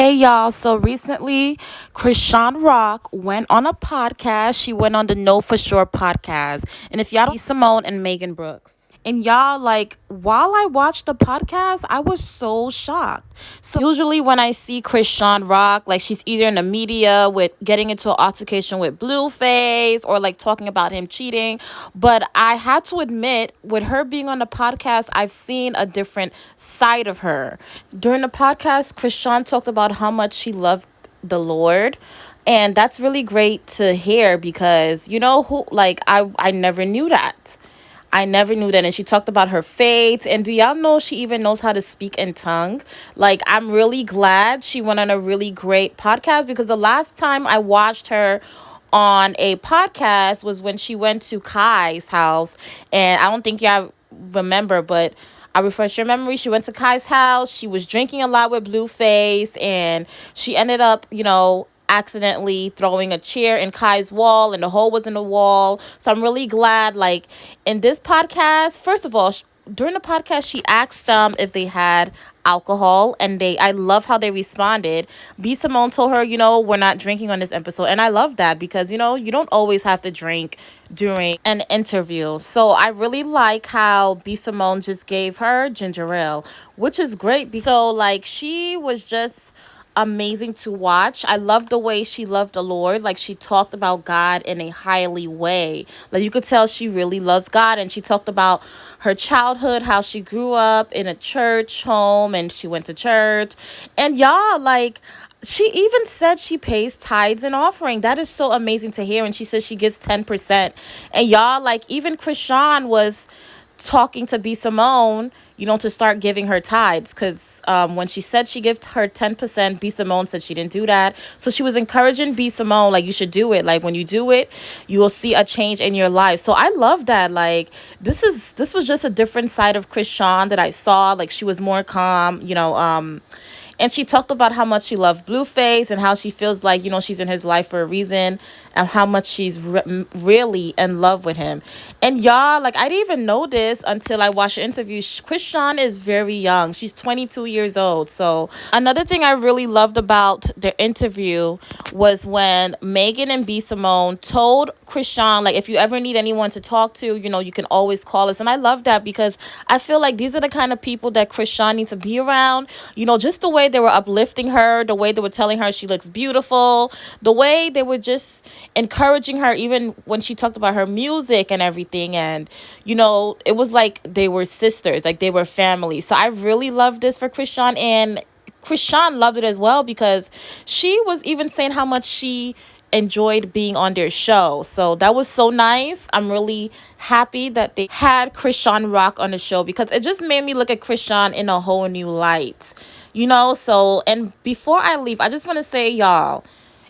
Hey y'all, so recently CHriseanRock went on a podcast. She went on the Know For Sure podcast. And if y'all don't, Simone and Megan Brooks. And y'all, like, while I watched the podcast, I was so shocked. So usually when I see CHriseanRock, like she's either in the media with getting into an altercation with Blueface or like talking about him cheating. But I had to admit, with her being on the podcast, I've seen a different side of her. During the podcast, Christian talked about how much she loved the Lord. And that's really great to hear because you know who, like, I never knew that. I never knew that. And she talked about her faith. And do y'all know she even knows how to speak in tongue? Like, I'm really glad she went on a really great podcast because the last time I watched her on a podcast was when she went to Kai's house. And I don't think y'all remember, but I refresh your memory. She went to Kai's house. She was drinking a lot with Blueface, and she ended up, accidentally throwing a chair in Kai's wall, and the hole was in the wall. So I'm really glad, like, in this podcast, first of all, during the podcast, she asked them if they had alcohol, and I love how they responded. B Simone told her, we're not drinking on this episode, and I love that because you don't always have to drink during an interview. So I really like how B Simone just gave her ginger ale, which is great. So like she was just amazing to watch. I love the way she loved the Lord. Like she talked about God in a highly way. Like you could tell she really loves God, and she talked about her childhood, how she grew up in a church home and she went to church. And y'all, like, she even said she pays tithes and offering. That is so amazing to hear. And she says she gives 10%. And y'all, like, even Christian was talking to B Simone, to start giving her tithes, because when she said she gave her 10%, B Simone said she didn't do that. So she was encouraging B Simone, like, you should do it. Like, when you do it, you will see a change in your life. So I love that. Like, this was just a different side of Christian that I saw. Like, she was more calm, and she talked about how much she loved Blueface and how she feels like, she's in his life for a reason, and how much she's really in love with him. And y'all, like, I didn't even know this until I watched the interview. Christian is very young. She's 22 years old. So another thing I really loved about the interview was when Megan and B Simone told Christian, like, if you ever need anyone to talk to, you can always call us. And I love that because I feel like these are the kind of people that Christian needs to be around. Just the way they were uplifting her, the way they were telling her she looks beautiful, the way they were just encouraging her, even when she talked about her music and everything. And it was like they were sisters, like they were family. So I really love this for Christian, and Christian loved it as well because she was even saying how much she enjoyed being on their show. So that was so nice. I'm really happy that they had CHriseanRock on the show because it just made me look at Christian in a whole new light. So, and before I leave, I just want to say, y'all,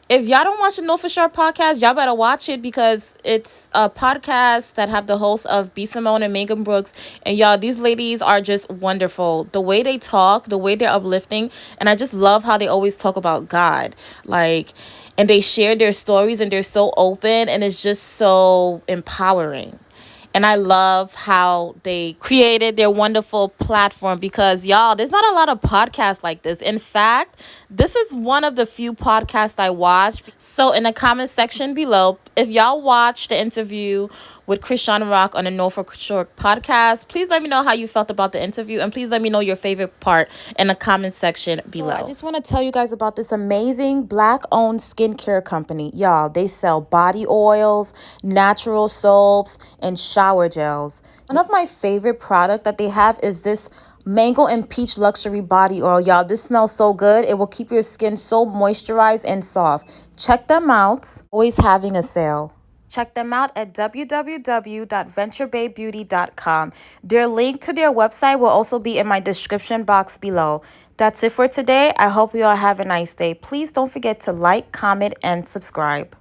if y'all don't watch the Know For Sure podcast, y'all better watch it because it's a podcast that have the hosts of B Simone and Megan Brooks. And y'all, these ladies are just wonderful. The way they talk, the way they're uplifting. And I just love how they always talk about God. Like, and they share their stories and they're so open and it's just so empowering. And I love how they created their wonderful platform because, y'all, there's not a lot of podcasts like this. In fact, this is one of the few podcasts I watch. So in the comment section below, if y'all watch the interview with CHriseanRock on the Know For Sure podcast, please let me know how you felt about the interview. And please let me know your favorite part in the comment section below. I just want to tell you guys about this amazing Black-owned skincare company. Y'all, they sell body oils, natural soaps, and shower gels. One of my favorite product that they have is this mango and peach luxury body oil. Y'all, this smells so good. It will keep your skin so moisturized and soft. Check them out. Always having a sale. Check them out at www.venturebaybeauty.com. Their link to their website will also be in my description box below. That's it for today. I hope you all have a nice day. Please don't forget to like, comment, and subscribe.